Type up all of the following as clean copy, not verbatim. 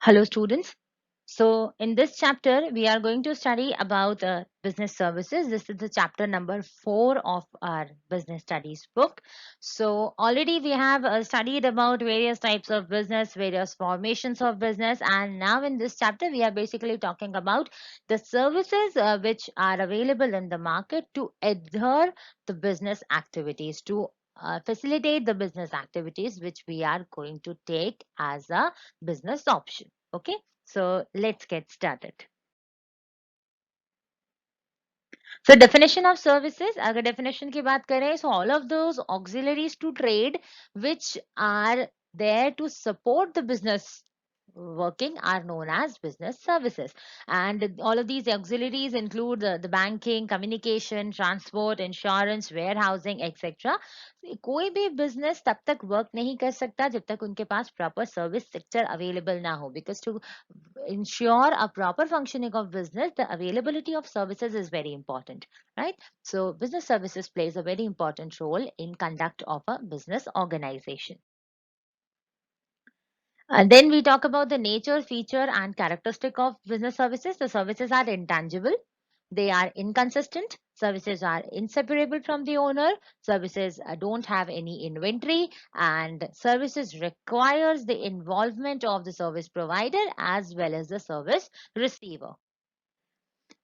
Hello, students. So, in this chapter, we are going to study about business services. This is the chapter number 4 of our business studies book. So, already we have studied about various types of business, various formations of business, and now in this chapter, we are basically talking about the services which are available in the market to adhere the business activities, to facilitate the business activities which we are going to take as a business option. Okay. So let's get started. So definition of services, अगर definition की बात करें, so all of those auxiliaries to trade which are there to support the business working are known as business services. And all of these auxiliaries include the banking, communication, transport, insurance, warehousing, etc. कोई भी business तब तक work नहीं कर सकता जब तक उनके पास proper service sector available ना हो, because to ensure a proper functioning of business, the availability of services is very important, right? So business services plays a very important role in conduct of a business organization. And then we talk about the nature, feature, and characteristic of business services. The services are intangible. They are inconsistent. Services are inseparable from the owner. Services don't have any inventory, and services requires the involvement of the service provider as well as the service receiver.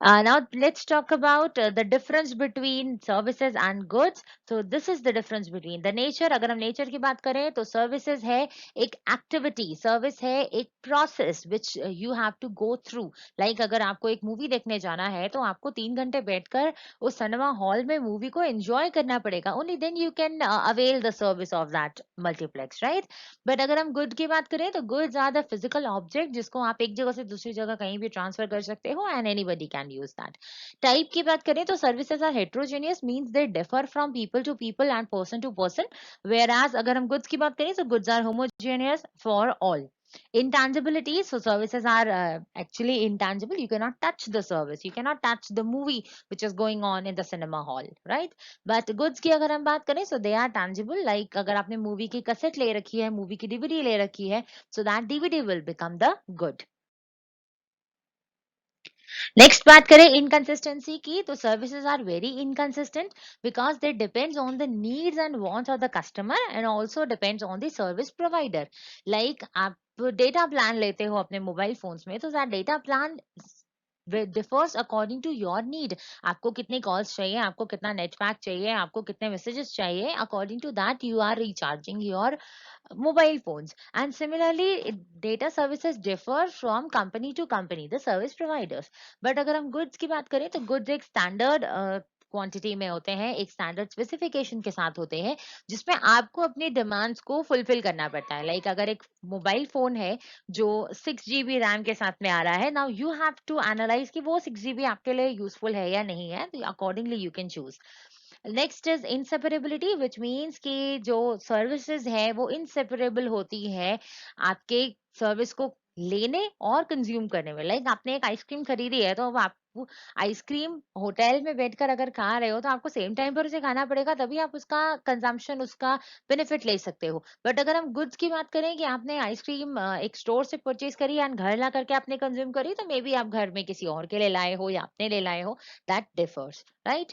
Now let's talk about the difference between services and goods. So this is the difference between the nature. अगर हम nature की बात करें तो services है एक activity, service है एक process which you have to go through. Like अगर आपको एक movie देखने जाना है तो आपको 3 घंटे बैठकर उस सिनेमा हॉल में मूवी को enjoy करना पड़ेगा. Only then you can avail the service of that multiplex, right? But अगर हम good की बात करें तो goods are the physical object जिसको आप एक जगह से दूसरी जगह कहीं भी transfer कर सकते हो and anybody can use that. Type की बात करें तो services are heterogeneous, means they differ from people to people and person to person, whereas अगर हम goods की बात करें तो goods are homogeneous for all. Intangibility, so services are actually intangible. You cannot touch the service, you cannot touch the movie which is going on in the cinema hall, right? But goods की अगर हम बात करें, so they are tangible. Like अगर आपने movie की cassette ले रखी है, movie की DVD ले रखी है, so that DVD will become the good. Next बात करें इनकंसिस्टेंसी की, तो services are very inconsistent because they depends on the needs and wants of the customer and also depends on the service provider. Like आप data plan लेते हो अपने mobile phones में, तो that data plan differs according to your need. आपको कितने calls चाहिए, आपको कितना नेट पैक चाहिए, आपको कितने messages चाहिए, according to that you are recharging your mobile phones. And similarly, data services differ from company to company, the service providers. But अगर हम goods की बात करें तो goods एक standard क्वांटिटी में होते हैं, एक स्टैंडर्ड स्पेसिफिकेशन के साथ होते हैं, जिसमें आपको अपनी डिमांड्स को फुलफिल करना पड़ता है. लाइक अगर एक मोबाइल फोन है जो 6 GB रैम के साथ में आ रहा है, now you have to analyse कि वो 6 GB आपके लिए यूजफुल है या नहीं है, तो accordingly you can choose. Next is inseparability, which means कि जो सर्विसेज है वो इनसेपरेबल होती है आपके सर्विस को लेने और कंज्यूम करने में. लाइक आपने एक आइसक्रीम खरीदी है, तो अब आपको आइसक्रीम होटल में बैठकर अगर खा रहे हो तो आपको सेम टाइम पर उसे खाना पड़ेगा, तभी आप उसका कंजम्पशन, उसका बेनिफिट ले सकते हो. बट अगर हम गुड्स की बात करें कि आपने आइसक्रीम एक स्टोर से परचेज करी एंड घर ला करके आपने कंज्यूम करी, तो मे बी आप घर में किसी और के लिए लाए हो या अपने लिए लाए हो, दैट डिफर्स, राइट?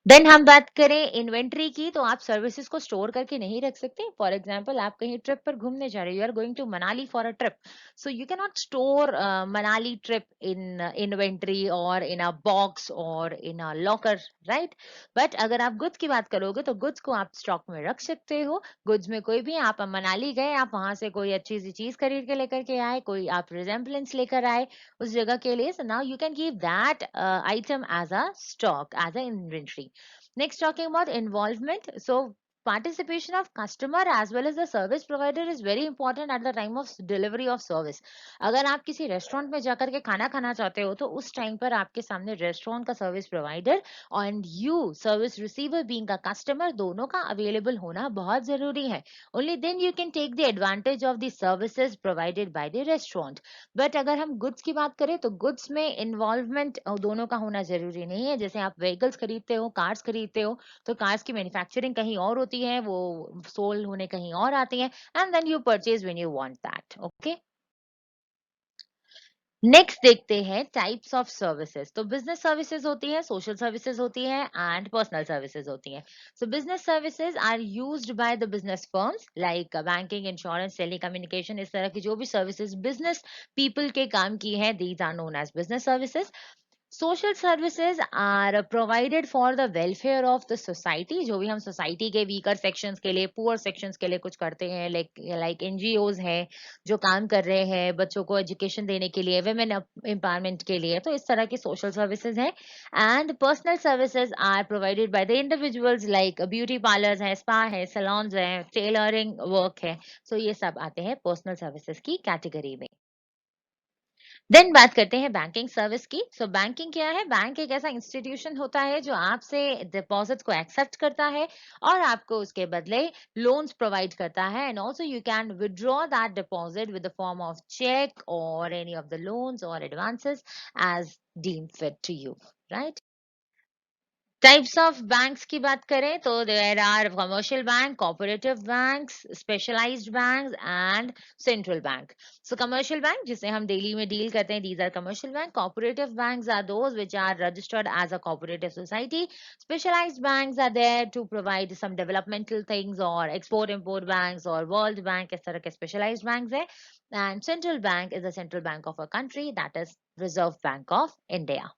देन हम बात करें इन्वेंट्री की, तो आप सर्विसेज को स्टोर करके नहीं रख सकते. फॉर एग्जाम्पल आप कहीं ट्रिप पर घूमने जा रहे हो, you are going to Manali for a trip, so you can not store Manali trip in inventory or in a box or in a locker, right? But अगर आप गुड्स की बात करोगे तो गुड्स को आप स्टॉक में रख सकते हो. गुड्स में कोई भी, आप मनाली गए, आप वहां से कोई अच्छी सी चीज खरीद के लेकर के आए, कोई आप रिजेम्बलेंस लेकर आए उस जगह के लिए, so now you can keep that item as a stock, as an inventory. Next, talking about involvement. So participation of customer as well as the service provider is very important at the time of delivery of service. अगर आप किसी restaurant में जाकर के खाना खाना चाहते हो, तो उस टाइम पर आपके सामने रेस्टोरेंट का service provider and you service receiver being a customer, दोनों का अवेलेबल होना बहुत जरूरी है. Only then you can take the advantage of the services provided by the restaurant. But अगर हम गुड्स की बात करें तो गुड्स में इन्वॉल्वमेंट दोनों का होना जरूरी नहीं है. जैसे आप व्हीकल्स खरीदते हो, कार्स खरीदते हो, तो कार्स की मैन्युफैक्चरिंग कहीं और होती है, वो सोल्ड होने कहीं और आती है, and then you purchase when you want that. Okay. Next देखते हैं टाइप्स ऑफ सर्विसेज। तो बिजनेस सर्विसेज होती है, सोशल सर्विसेज होती है एंड पर्सनल सर्विसेज होती है। So business services are used by the business firms like banking, insurance, telecommunication. इस तरह की जो भी सर्विसेज बिजनेस पीपल के काम की है, these are known as business services. Social services are provided for the welfare of the society. जो भी हम सोसाइटी के वीकर सेक्शंस के लिए, पुअर सेक्शंस के लिए कुछ करते हैं, लाइक लाइक एनजीओज हैं जो काम कर रहे हैं बच्चों को एजुकेशन देने के लिए, वुमेन एम्पावरमेंट के लिए, तो इस तरह की सोशल सर्विसेज है। And personal services are provided by the individuals like beauty parlours है, स्पा है, सैलून्स है, टेलरिंग वर्क है। सो ये सब आते हैं पर्सनल सर्विसेज की कैटेगरी में। देन बात करते हैं बैंकिंग सर्विस की। सो बैंकिंग क्या है? बैंक एक ऐसा इंस्टीट्यूशन होता है जो आपसे डिपॉजिट को एक्सेप्ट करता है और आपको उसके बदले लोन्स प्रोवाइड करता है। And also you can withdraw that deposit with the form of cheque or any of the loans or advances as deem fit to you, right? Types of banks की बात करें तो there are commercial bank, cooperative banks, specialised banks and central bank. So commercial bank जिसे हम daily में deal करते हैं, these are commercial bank. Cooperative banks are those which are registered as a cooperative society. Specialised banks are there to provide some developmental things और export import banks और world bank, इस तरह के specialised banks है। And central bank is the central bank of a country, that is reserve bank of India.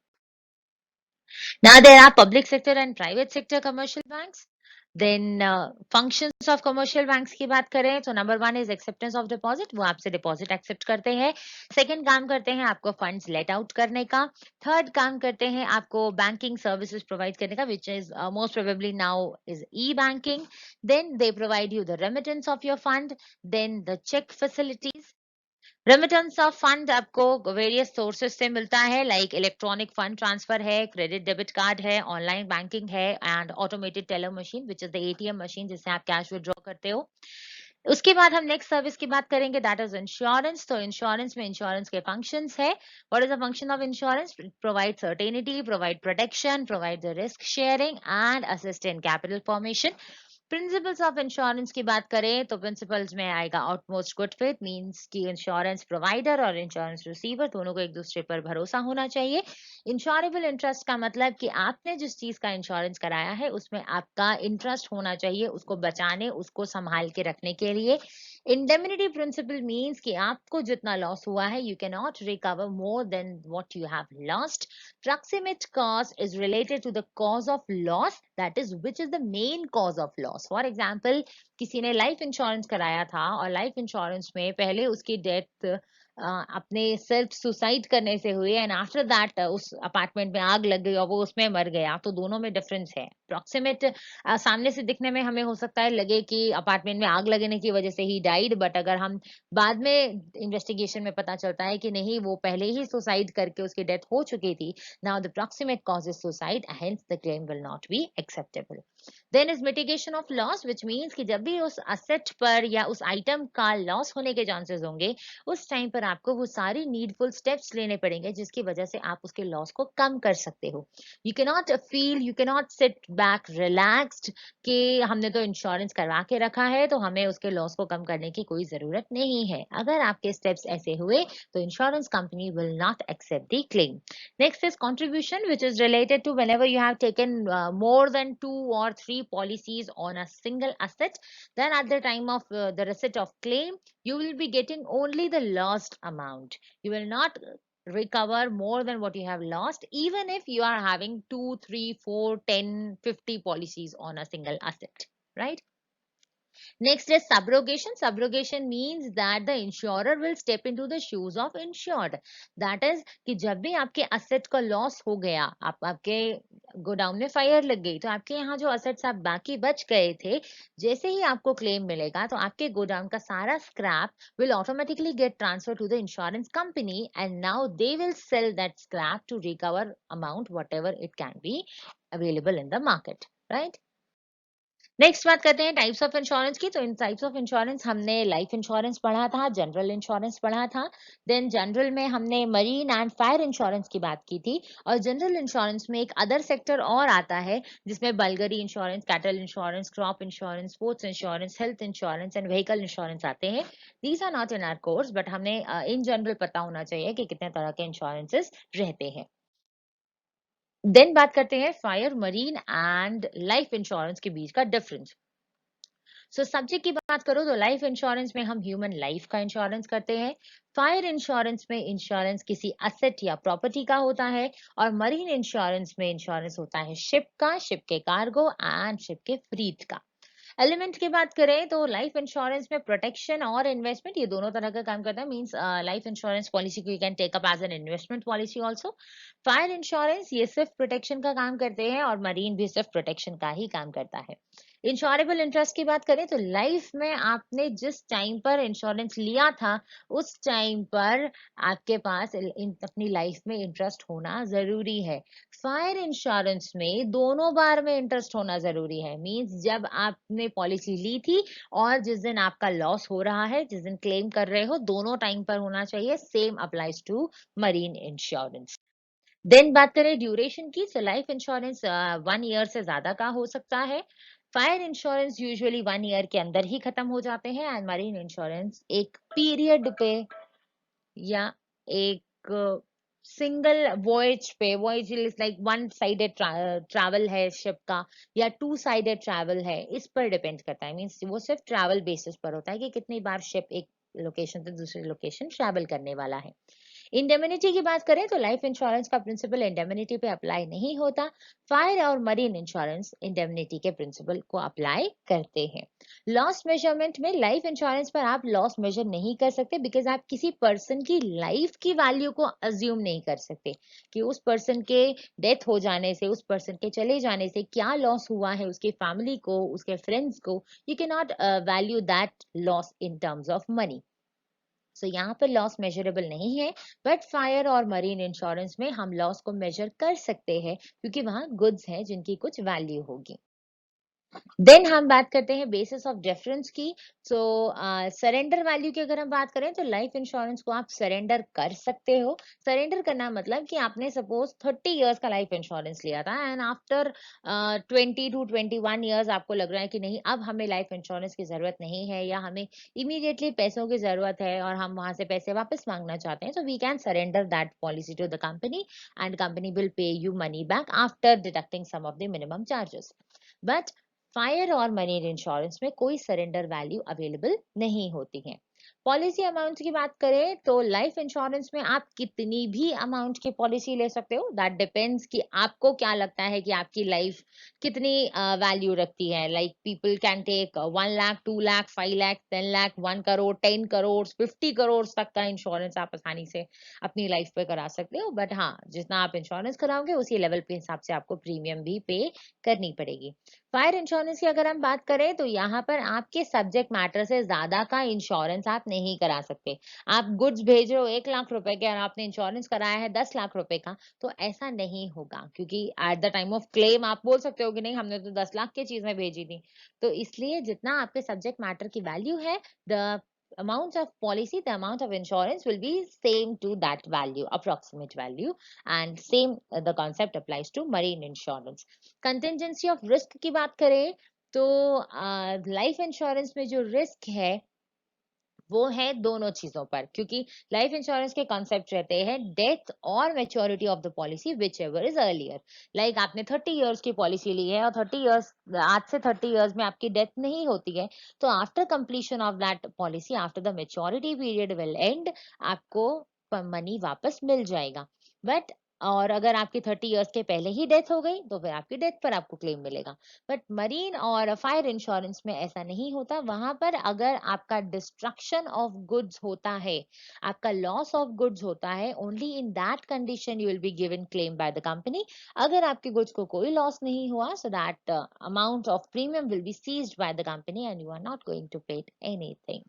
Now there are public sector and private sector commercial banks. Then functions of commercial banks की बात करें तो number one is acceptance of deposit, वो आपसे deposit accept करते हैं। Second काम करते हैं आपको फंड्स लेट आउट करने का। थर्ड काम करते हैं आपको बैंकिंग सर्विसेज प्रोवाइड करने का, which is most probably now is e banking. Then they provide you the remittance of your fund, then the cheque facilities. Remittance of fund आपको various sources से मिलता है, लाइक इलेक्ट्रॉनिक फंड ट्रांसफर है, credit debit card है, online banking है and automated teller machine which is the ATM machine जिससे आप cash withdraw करते हो। उसके बाद हम नेक्स्ट सर्विस की बात करेंगे, दैट इज इंश्योरेंस। तो इंश्योरेंस में इंश्योरेंस के फंक्शंस है। What is the function of insurance? Provide certainty, provide protection, provide the risk sharing and assist in capital formation. Principles of insurance की बात करें तो प्रिंसिपल्स में आएगा ऑटमोस्ट गुड फेथ, मींस कि इंश्योरेंस प्रोवाइडर और इंश्योरेंस रिसीवर दोनों को एक दूसरे पर भरोसा होना चाहिए। इंश्योरेबल इंटरेस्ट का मतलब कि आपने जिस चीज का इंश्योरेंस कराया है उसमें आपका इंटरेस्ट होना चाहिए, उसको बचाने, उसको संभाल के रखने के लिए। इंडेमनिटी प्रिंसिपल मींस कि आपको जितना लॉस हुआ है you can not recover more than what you have lost. Proximate cause is related to the cause of loss, that is which is the main cause of loss. For example, किसी ने life insurance कराया था और life insurance में पहले उसकी death अपने self suicide करने से हुई एंड आफ्टर दैट उस अपार्टमेंट में आग लग गई और वो उसमें मर गया, तो दोनों में डिफरेंस है। प्रॉक्सिमेट सामने से दिखने में हमें हो सकता है लगे कि अपार्टमेंट में आग लगने की वजह से ही डाइड, बट अगर हम बाद में इन्वेस्टिगेशन में पता चलता है कि नहीं, वो पहले ही सुसाइड करके उसकी डेथ हो चुकी थी, now the proximate causes suicide, hence the claim will not be acceptable. Then is mitigation of loss, which means कि जब भी उस asset पर या उस item का loss होने के chances होंगे, उस time पर आपको वो सारी needful steps लेने पड़ेंगे जिसकी वजह से आप उसके loss को कम कर सकते हो। You cannot sit back relaxed कि हमने तो इंश्योरेंस करवा के रखा है तो हमें उसके लॉस को कम करने की कोई जरूरत नहीं है। अगर आपके स्टेप्स ऐसे हुए तो insurance company will not accept the claim. Next is contribution, which is related to whenever you have taken more than 2 or 3 policies on a single asset, then at the time of the receipt of claim, you will be getting only the lost amount. You will not recover more than what you have lost, even if you are having 2, 3, 4, 10, 50 policies on a single asset, right? Next is subrogation. Subrogation means that the insurer will step into the shoes of insured. That is कि जब भी आपके asset का loss हो गया, आपके godown में fire लग गई, तो आपके यहाँ जो assets आप बाकी बच गए थे, जैसे ही आपको claim मिलेगा तो आपके गोडाउन का सारा scrap will automatically get transferred to the insurance company and now they will sell that scrap to recover amount whatever it can be available in the market, right? Next बात करते हैं types of insurance की। तो इन types of insurance हमने life insurance पढ़ा था, general insurance पढ़ा था, देन जनरल में हमने मरीन एंड फायर इंश्योरेंस की बात की थी, और जनरल इंश्योरेंस में एक अदर सेक्टर और आता है जिसमें burglary insurance, cattle insurance, crop insurance, sports insurance, health insurance and vehicle insurance आते हैं। These are not in our course, but हमें इन जनरल पता होना चाहिए कि कितने तरह के इंश्योरेंसेस रहते हैं। देन बात करते हैं fire, marine and life insurance के बीच का डिफरेंस। सो सब्जेक्ट की बात करो तो लाइफ इंश्योरेंस में हम ह्यूमन लाइफ का इंश्योरेंस करते हैं, फायर इंश्योरेंस में इंश्योरेंस किसी असेट या प्रॉपर्टी का होता है, और मरीन इंश्योरेंस में इंश्योरेंस होता है शिप का, शिप के कार्गो एंड शिप के फ्रीट का। एलिमेंट की बात करें तो लाइफ इंश्योरेंस में प्रोटेक्शन और इन्वेस्टमेंट ये दोनों तरह का काम करता है। मींस लाइफ इंश्योरेंस पॉलिसी को you can take up as an investment policy also. Fire insurance ये सिर्फ प्रोटेक्शन का काम करते हैं, और मरीन भी सिर्फ प्रोटेक्शन का ही काम करता है। इंश्योरेबल इंटरेस्ट की बात करें तो लाइफ में आपने जिस टाइम पर इंश्योरेंस लिया था उस टाइम पर आपके पास अपनी लाइफ में इंटरेस्ट होना जरूरी है। फायर इंश्योरेंस में दोनों बार में इंटरेस्ट होना जरूरी है। मींस जब आपने पॉलिसी ली थी और जिस दिन आपका लॉस हो रहा है, जिस दिन क्लेम कर रहे हो, दोनों टाइम पर होना चाहिए। Same applies to marine insurance. Then बात करें ड्यूरेशन की, सो लाइफ इंश्योरेंस 1 ईयर से ज्यादा का हो सकता है, फायर इंश्योरेंस यूजुअली 1 ईयर के अंदर ही खत्म हो जाते हैं, एंड मरीन इंश्योरेंस एक पीरियड पे या एक सिंगल वॉयज पे, voyage is like one sided travel है शिप का, या टू साइडेड ट्रैवल है, इस पर डिपेंड करता है। मीन्स वो सिर्फ ट्रैवल बेसिस पर होता है कि कितनी बार शिप एक लोकेशन से दूसरी लोकेशन ट्रैवल करने वाला है। इंडेमनिटी की बात करें तो लाइफ इंश्योरेंस का प्रिंसिपल इंडेमनिटी पे अप्लाई नहीं होता, फायर और मरीन इंश्योरेंस इंडेमनिटी के प्रिंसिपल को अप्लाई करते हैं। लॉस मेजरमेंट में लाइफ इंश्योरेंस पर आप लॉस मेजर नहीं कर सकते, बिकॉज आप किसी पर्सन की लाइफ की वैल्यू को अज्यूम नहीं कर सकते कि उस पर्सन के डेथ हो जाने से, उस पर्सन के चले जाने से क्या लॉस हुआ है उसकी फैमिली को, उसके फ्रेंड्स को। You can not value that loss in terms of money. So यहाँ पर लॉस मेजरेबल नहीं है, बट फायर और मरीन इंश्योरेंस में हम लॉस को मेजर कर सकते हैं क्योंकि वहां गुड्स हैं जिनकी कुछ वैल्यू होगी। देन हम बात करते हैं बेसिस ऑफ डिफरेंस की। सो सरेंडर वैल्यू की अगर हम बात करें तो लाइफ इंश्योरेंस को आप सरेंडर कर सकते हो। सरेंडर करना मतलब कि आपने सपोज 30 इयर्स का लाइफ इंश्योरेंस लिया था, एंड आफ्टर 20 to 21 इयर्स आपको लग रहा है कि नहीं, अब हमें लाइफ इंश्योरेंस की जरूरत नहीं है, या हमें इमीडिएटली पैसों की जरूरत है और हम वहां से पैसे वापस मांगना चाहते हैं, तो we can surrender that policy to the company, and company will pay you money back after deducting some of the minimum charges. But fire और मरीन इंश्योरेंस में कोई सरेंडर वैल्यू अवेलेबल नहीं होती है। पॉलिसी अमाउंट की बात करें तो लाइफ इंश्योरेंस में आप कितनी भी अमाउंट की पॉलिसी ले सकते हो, दैट डिपेंड्स कि आपको क्या लगता है कि आपकी लाइफ कितनी वैल्यू रखती है। Like people can take 1 lakh, 2 lakh, 5 lakh, 10 lakh, 1 crore, 10 crore, 50 crore तक का इंश्योरेंस आप आसानी से अपनी लाइफ पे करा सकते हो। बट हाँ, जितना आप इंश्योरेंस कराओगे उसी लेवल पे हिसाब से आपको प्रीमियम भी पे करनी पड़ेगी। फायर इंश्योरेंस की अगर हम बात करें तो यहाँ पर आपके सब्जेक्ट मैटर से ज्यादा का इंश्योरेंस आप नहीं करा सकते। आप गुड्स भेज रहे हो 1 लाख रुपए के और आपने इंश्योरेंस कराया है 10 लाख रुपए का, तो ऐसा नहीं होगा, क्योंकि at the time of claim आप बोल सकते हो कि नहीं, हमने तो 10 लाख की चीज में भेजी थी। तो इसलिए जितना आपके सब्जेक्ट मैटर की वैल्यू है, the amount of policy, the amount of insurance will be same to that value, approximate value, and same the concept applies to marine insurance. Contingency of risk की बात करें तो लाइफ इंश्योरेंस में जो risk है वो है दोनों चीजों पर, क्योंकि लाइफ इंश्योरेंस के कॉन्सेप्ट रहते हैं डेथ और maturity of the policy which ever is earlier. Like आपने 30 इयर्स की पॉलिसी ली है और 30 इयर्स, आज से 30 इयर्स में आपकी डेथ नहीं होती है, तो after completion of that policy, after the maturity period will and, आपको मनी वापस मिल जाएगा। बट और अगर आपकी 30 इयर्स के पहले ही डेथ हो गई तो फिर आपकी डेथ पर आपको क्लेम मिलेगा। बट मरीन और फायर इंश्योरेंस में ऐसा नहीं होता। वहां पर अगर आपका डिस्ट्रक्शन ऑफ गुड्स होता है, आपका लॉस ऑफ गुड्स होता है, only in that condition you will be given claim by the company. अगर आपके गुड्स को कोई लॉस नहीं हुआ, so that amount of premium will be seized by the company and you are not going to pay anything.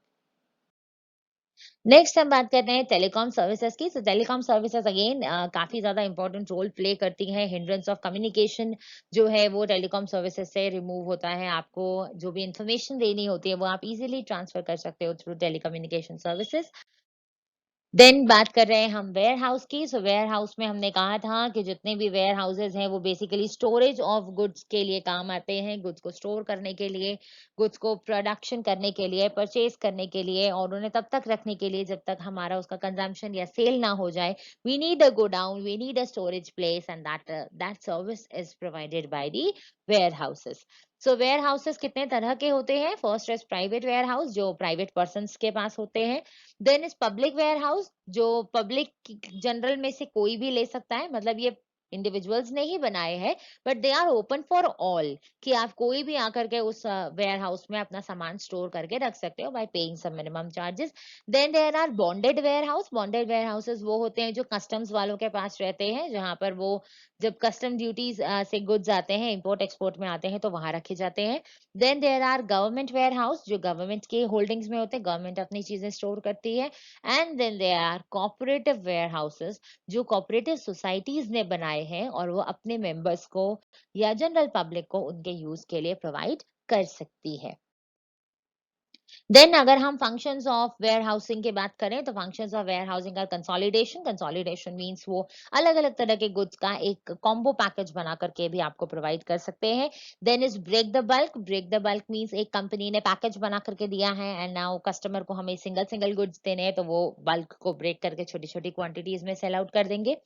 Next हम बात करते हैं टेलीकॉम सर्विसेज की। तो टेलीकॉम सर्विसेज अगेन काफी ज्यादा इंपॉर्टेंट रोल प्ले करती हैं। हिंड्रेंस ऑफ कम्युनिकेशन जो है वो टेलीकॉम सर्विसेज से रिमूव होता है। आपको जो भी इंफॉर्मेशन देनी होती है वो आप इजीली ट्रांसफर कर सकते हो थ्रू टेलीकम्युनिकेशन सर्विसेज। देन बात कर रहे हैं हम वेयर हाउस की। सो वेयर हाउस में हमने कहा था कि जितने भी वेयर हाउसेज हैं वो बेसिकली स्टोरेज ऑफ गुड्स के लिए काम आते हैं। गुड्स को स्टोर करने के लिए, गुड्स को प्रोडक्शन करने के लिए, परचेज करने के लिए और उन्हें तब तक रखने के लिए जब तक हमारा उसका कंजम्पशन या सेल ना हो जाए। We need a godown, we need a storage place and that service is provided by the warehouses. So warehouses कितने तरह के होते हैं? First is private warehouse जो प्राइवेट पर्सन्स के पास होते हैं। Then is public warehouse जो पब्लिक जनरल में से कोई भी ले सकता है। मतलब ये इंडिविजुअल्स ने ही बनाए हैं but they are open for all, कि आप कोई भी आकर के उस वेयर हाउस में अपना सामान स्टोर करके रख सकते हो by paying some minimum charges. Then there are bonded warehouse. Bonded warehouses वो होते हैं जो कस्टम्स वालों के पास रहते हैं, जहां पर वो जब कस्टम ड्यूटीज से गुड्स आते हैं, इंपोर्ट एक्सपोर्ट में आते हैं तो वहां रखे जाते हैं। Then there are government warehouse जो गवर्नमेंट के होल्डिंग्स में होते हैं, गवर्नमेंट अपनी चीजें स्टोर करती है। And then there are cooperative warehouses जो कोऑपरेटिव सोसाइटीज ने बनाए हैं और वो अपने मेंबर्स को या जनरल पब्लिक को उनके यूज के लिए प्रोवाइड कर सकती है। देन अगर हम फंक्शंस ऑफ वेयर हाउसिंग की बात करें तो फंक्शंस ऑफ वेयर हाउसिंग का कंसोलिडेशन। कंसोलिडेशन मींस वो अलग अलग तरह के गुड्स का एक कॉम्बो पैकेज बना करके भी आपको प्रोवाइड कर सकते हैं। Then is break the bulk. Break the bulk means एक कंपनी ने पैकेज बना करके दिया है एंड नाउ कस्टमर को हमें सिंगल सिंगल गुड्स देने हैं तो वो बल्क को ब्रेक करके छोटी छोटी क्वांटिटीज में सेल आउट कर देंगे।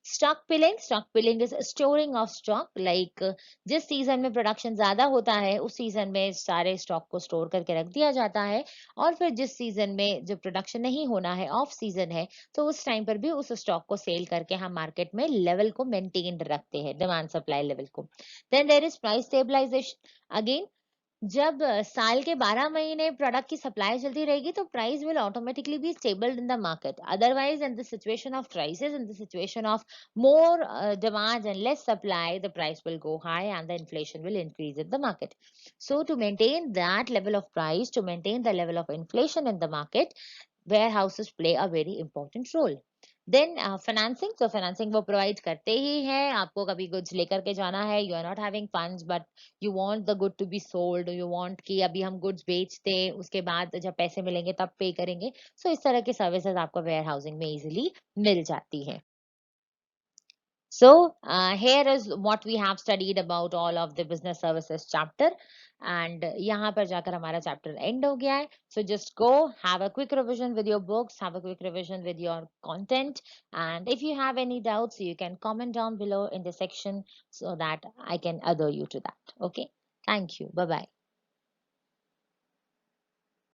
Stock piling. Stock piling is storing of stock. Like जिस सीजन में प्रोडक्शन ज्यादा होता है उस सीजन में सारे स्टॉक को स्टोर करके रख दिया जाता है और फिर जिस सीजन में जब प्रोडक्शन नहीं होना है, ऑफ सीजन है, तो उस टाइम पर भी उस स्टॉक को सेल करके हम मार्केट में लेवल को मेंटेन रखते हैं, डिमांड सप्लाई लेवल को। Then there is price stabilisation. Again जब साल के 12 महीने प्रोडक्ट की सप्लाई चलती रहेगी तो price will automatically be stable in the market. Otherwise in the situation of crisis, in the situation of more demand and less supply, the price will go high and the inflation will increase in the market. So to maintain that level of price, to maintain the level of inflation in the market, warehouses play a very important role. Then financing. तो financing वो provide करते ही हैं। आपको कभी goods लेकर के जाना है, you are not having funds but you want the good to be sold, you want कि अभी हम गुड्स बेचते उसके बाद जब पैसे मिलेंगे तब पे करेंगे। सो इस तरह की सर्विसेज आपको वेयर हाउसिंग में इजीली मिल जाती है। So, here is what we have studied about all of the business services chapter. And यहाँ पर जाकर हमारा chapter end हो गया है. So just go have a quick revision with your books, have a quick revision with your content. And if you have any doubts, you can comment down below in the section so that I can adhere you to that. Okay. Thank you. Bye bye.